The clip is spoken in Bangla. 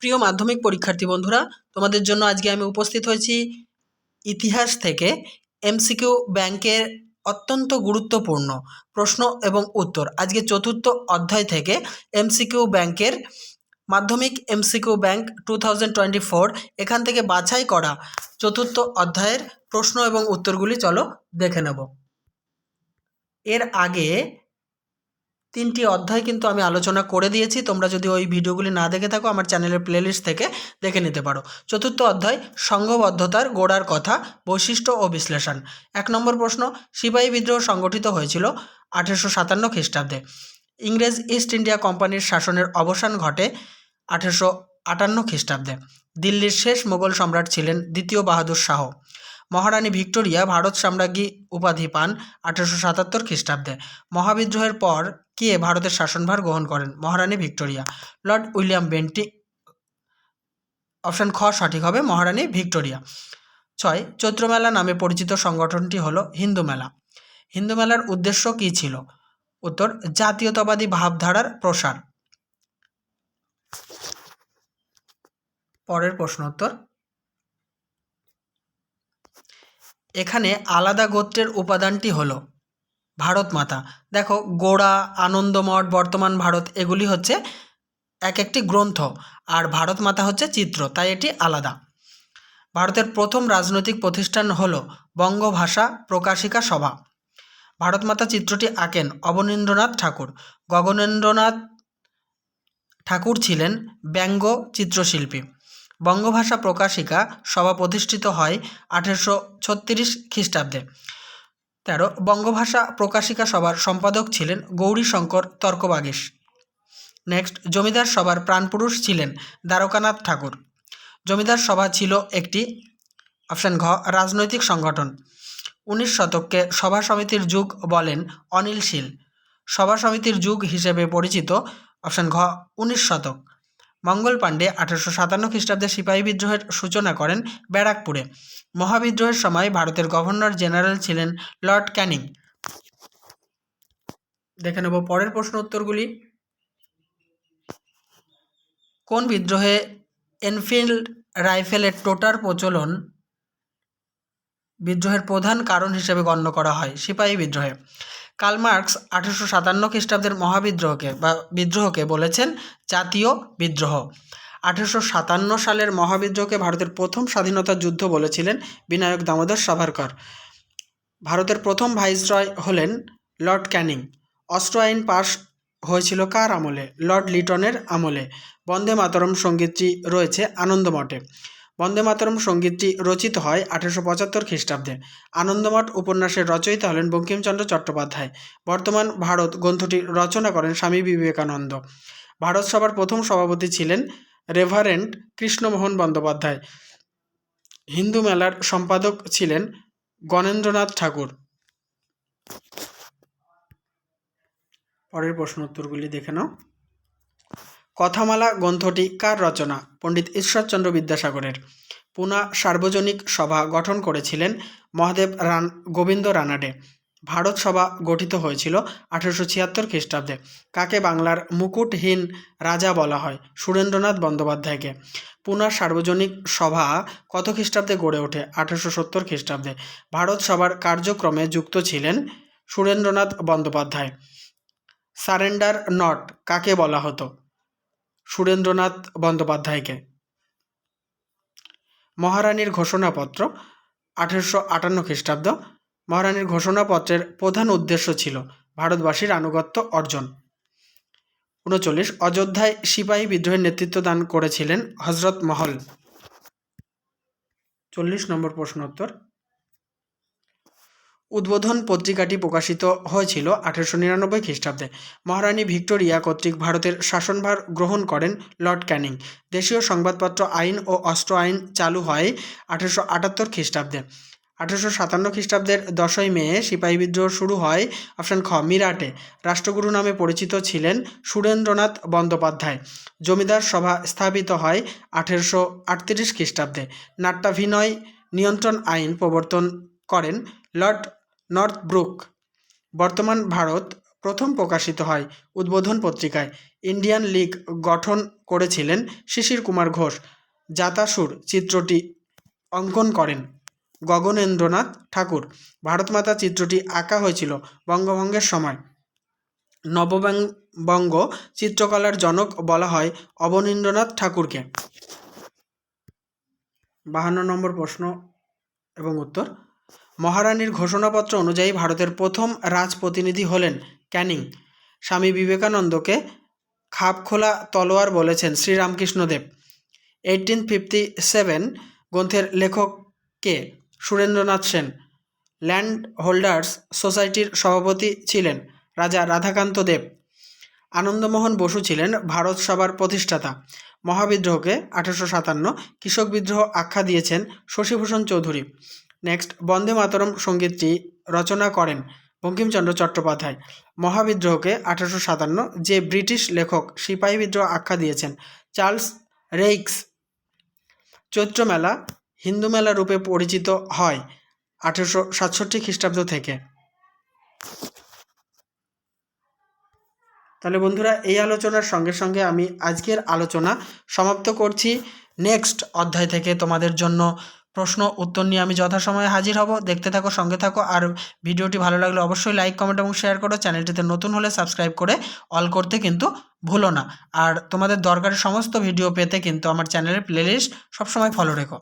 প্রিয় মাধ্যমিক পরীক্ষার্থী বন্ধুরা, তোমাদের জন্য আজকে আমি উপস্থিত হয়েছি ইতিহাস থেকে এমসিকিউ ব্যাংকের অত্যন্ত গুরুত্বপূর্ণ প্রশ্ন এবং উত্তর। আজকে চতুর্থ অধ্যায় থেকে এমসিকিউ ব্যাংকের মাধ্যমিক এমসিকিউ ব্যাংক 2024 এখান থেকে বাছাই করা চতুর্থ অধ্যায়ের প্রশ্ন এবং উত্তরগুলি চলো দেখে নেব। এর আগে 3টি অধ্যায় কিন্তু আমি আলোচনা করে দিয়েছি, তোমরা যদি ওই ভিডিওগুলি না দেখে থাকো আমার চ্যানেলের প্লেলিস্ট থেকে দেখে নিতে পারো। চতুর্থ অধ্যায় সংঘবদ্ধতার গোড়ার কথা, বৈশিষ্ট্য ও বিশ্লেষণ। 1 নম্বর প্রশ্ন, সিপাহী বিদ্রোহ সংগঠিত হয়েছিল 1857 খ্রিস্টাব্দে। ইংরেজ ইস্ট ইন্ডিয়া কোম্পানির শাসনের অবসান ঘটে 1858 খ্রিস্টাব্দে। দিল্লির শেষ মোগল সম্রাট ছিলেন দ্বিতীয় বাহাদুর শাহ। মহারানী ভিক্টোরিয়া ভারত সাম্রাজ্ঞী উপাধি পান 1877 খ্রিস্টাব্দে। মহাবিদ্রোহের পর কে ভারতের শাসনভার গ্রহণ করেন? মহারানী Victoria. Lord William Bentinck, option খ সঠিক হবে, মহারানী ভিক্টোরিয়া। 6, চৈত্রমেলা নামে পরিচিত সংগঠনটি হলো হিন্দু মেলা। হিন্দু মেলার উদ্দেশ্য কী ছিল? উত্তর, জাতীয়তাবাদী ভাবধারার প্রসার। পরের প্রশ্ন উত্তর, এখানে আলাদা গোত্রের উপাদানটি হলো ভারত মাতা। দেখো, গোড়া, আনন্দমঠ, বর্তমান ভারত এগুলি হচ্ছে এক একটি গ্রন্থ, আর ভারত মাতা হচ্ছে চিত্র, তাই এটি আলাদা। ভারতের প্রথম রাজনৈতিক প্রতিষ্ঠান হলো বঙ্গভাষা প্রকাশিকা সভা। ভারত মাতা চিত্রটি আঁকেন অবনীন্দ্রনাথ ঠাকুর। গগনেন্দ্রনাথ ঠাকুর ছিলেন ব্যঙ্গ চিত্রশিল্পী। বঙ্গভাষা প্রকাশিকা সভা প্রতিষ্ঠিত হয় 1836 খ্রিস্টাব্দে। 13, বঙ্গভাষা প্রকাশিকা সভার সম্পাদক ছিলেন গৌরীশঙ্কর তর্কবাগীশ। নেক্সট, জমিদার সভার প্রাণপুরুষ ছিলেন দ্বারকানাথ ঠাকুর। জমিদার সভা ছিল একটি, অপশান ঘ, রাজনৈতিক সংগঠন। 19 শতককে সভা সমিতির যুগ বলেন অনিলশীল। সভা সমিতির যুগ হিসেবে পরিচিত, অপশান ঘ, 19 শতক। মঙ্গল পাণ্ডে 1857 খ্রিস্টাব্দে সিপাহী বিদ্রোহের সূচনা করেন ব্যারাকপুরে। মহাবিদ্রোহের সময় ভারতের গভর্নর জেনারেল ছিলেন লর্ড ক্যানিং। দেখে নেব পরের প্রশ্ন উত্তরগুলি। কোন বিদ্রোহে এনফিল্ড রাইফেলের টোটার প্রচলন বিদ্রোহের প্রধান কারণ হিসেবে গণ্য করা হয়? সিপাহী বিদ্রোহে। কার্ল মার্কস 1857 খ্রিস্টাব্দের বিদ্রোহকে বলেছেন জাতীয় বিদ্রোহ। 1857 সালের মহাবিদ্রোহকে ভারতের প্রথম স্বাধীনতা যুদ্ধ বলেছিলেন বিনায়ক দামোদর সাভারকর। ভারতের প্রথম ভাইসরয় হলেন লর্ড ক্যানিং। অস্ত্র আইন পাশ হয়েছিল কার আমলে? লর্ড লিটনের আমলে। বন্দে মাতরম সঙ্গীতটি রয়েছে আনন্দমঠে। বন্দে মাতরম সঙ্গীতটি রচিত হয় 1875 খ্রিস্টাব্দে। আনন্দমঠ উপন্যাসের রচয়িতা হলেন বঙ্কিমচন্দ্র চট্টোপাধ্যায়। বর্তমান ভারত গ্রন্থটি রচনা করেন স্বামী বিবেকানন্দ। ভারত সভার প্রথম সভাপতি ছিলেন রেভারেন্ড কৃষ্ণমোহন বন্দ্যোপাধ্যায়। হিন্দু মেলার সম্পাদক ছিলেন গণেন্দ্রনাথ ঠাকুর। পরের প্রশ্ন উত্তরগুলি দেখে নাও। কথামালা গ্রন্থটি কার রচনা? পণ্ডিত ঈশ্বরচন্দ্র বিদ্যাসাগরের। পুনা সার্বজনিক সভা গঠন করেছিলেন মহাদেব গোবিন্দ রানাডে। ভারত সভা গঠিত হয়েছিল 1876 খ্রিস্টাব্দে। কাকে বাংলার মুকুটহীন রাজা বলা হয়? সুরেন্দ্রনাথ বন্দ্যোপাধ্যায়কে। পুনা সার্বজনিক সভা কত খ্রিস্টাব্দে গড়ে ওঠে? 1870 খ্রিস্টাব্দে। ভারত সভার কার্যক্রমে যুক্ত ছিলেন সুরেন্দ্রনাথ বন্দ্যোপাধ্যায়। সারেন্ডার নট কাকে বলা হতো? সুরেন্দ্রনাথ বন্দ্যোপাধ্যায়কে। মহারানীর ঘোষণাপত্র 1858 খ্রিস্টাব্দ। মহারানীর ঘোষণাপত্রের প্রধান উদ্দেশ্য ছিল ভারতবাসীর আনুগত্য অর্জন। 39, অযোধ্যায় সিপাহী বিদ্রোহের নেতৃত্ব দান করেছিলেন হজরত মহল। 40 নম্বর প্রশ্ন উত্তর, উদ্বোধন পত্রিকাটি প্রকাশিত হয়েছিল 1899 খ্রিস্টাব্দে। মহারানী ভিক্টোরিয়া কর্তৃক ভারতের শাসনভার গ্রহণ করেন লর্ড ক্যানিং। দেশীয় সংবাদপত্র আইন ও অস্ত্র আইন চালু হয় 1878 খ্রিস্টাব্দে। 1857 খ্রিস্টাব্দের 10ই মে সিপাহী বিদ্রোহ শুরু হয়, অপশান খ, মিরাটে। রাষ্ট্রগুরু নামে পরিচিত ছিলেন সুরেন্দ্রনাথ বন্দ্যোপাধ্যায়। জমিদার সভা স্থাপিত হয় 1838 খ্রিস্টাব্দে। নাট্যাভিনয় নিয়ন্ত্রণ আইন প্রবর্তন করেন লর্ড নর্থব্রুক। বর্তমান ভারত প্রথম প্রকাশিত হয়? উদ্বোধন পত্রিকায়। ইন্ডিয়ান লীগ গঠন করেছিলেন শিশির কুমার ঘোষ। জাতাসুর চিত্রটি অঙ্কন করেন গগনেন্দ্রনাথ ঠাকুর। ভারতমাতা চিত্রটি আঁকা হয়েছিল বঙ্গভঙ্গের সময়। নববঙ্গ চিত্রকলার জনক বলা হয় অবনীন্দ্রনাথ ঠাকুরকে। 52 নম্বর প্রশ্ন এবং উত্তর। মহারানীর ঘোষণাপত্র অনুযায়ী ভারতের প্রথম রাজপ্রতিনিধি হলেন ক্যানিং। স্বামী বিবেকানন্দকে খাপখোলা তলোয়ার বলেছেন শ্রীরামকৃষ্ণদেব। 1857 গ্রন্থের লেখক কে? সুরেন্দ্রনাথ সেন। ল্যান্ড হোল্ডার্স সোসাইটির সভাপতি ছিলেন রাজা রাধাকান্ত দেব। আনন্দমোহন বসু ছিলেন ভারত সভার প্রতিষ্ঠাতা। মহাবিদ্রোহকে 1857 কৃষক বিদ্রোহ আখ্যা দিয়েছেন শশীভূষণ চৌধুরী। নেক্সট, বন্দে মাতরম সঙ্গীতটি রচনা করেন বঙ্কিমচন্দ্র চট্টোপাধ্যায়। মহাবিদ্রোহকে 1857 যে ব্রিটিশ লেখক সিপাহী বিদ্রোহ আখ্যা দিয়েছেন? চার্লস রেইক্স। চৈত্র মেলা হিন্দু মেলা রূপে পরিচিত হয় 1867 খ্রিস্টাব্দ থেকে। তাহলে বন্ধুরা, এই আলোচনার সঙ্গে সঙ্গে আমি আজকের আলোচনা সমাপ্ত করছি। নেক্সট অধ্যায় থেকে তোমাদের জন্য প্রশ্ন উত্তর নিয়ে আমি যথাসময়ে হাজির হব। দেখতে থাকো, সঙ্গে থাকো। আর ভিডিওটি ভালো লাগলে অবশ্যই লাইক, কমেন্ট এবং শেয়ার করো। চ্যানেলটিতে নতুন হলে সাবস্ক্রাইব করে অল করতে কিন্তু ভুলো না। আর তোমাদের দরকারি সমস্ত ভিডিও পেতে কিন্তু আমার চ্যানেলের প্লেলিস্ট সবসময় ফলো রেখো।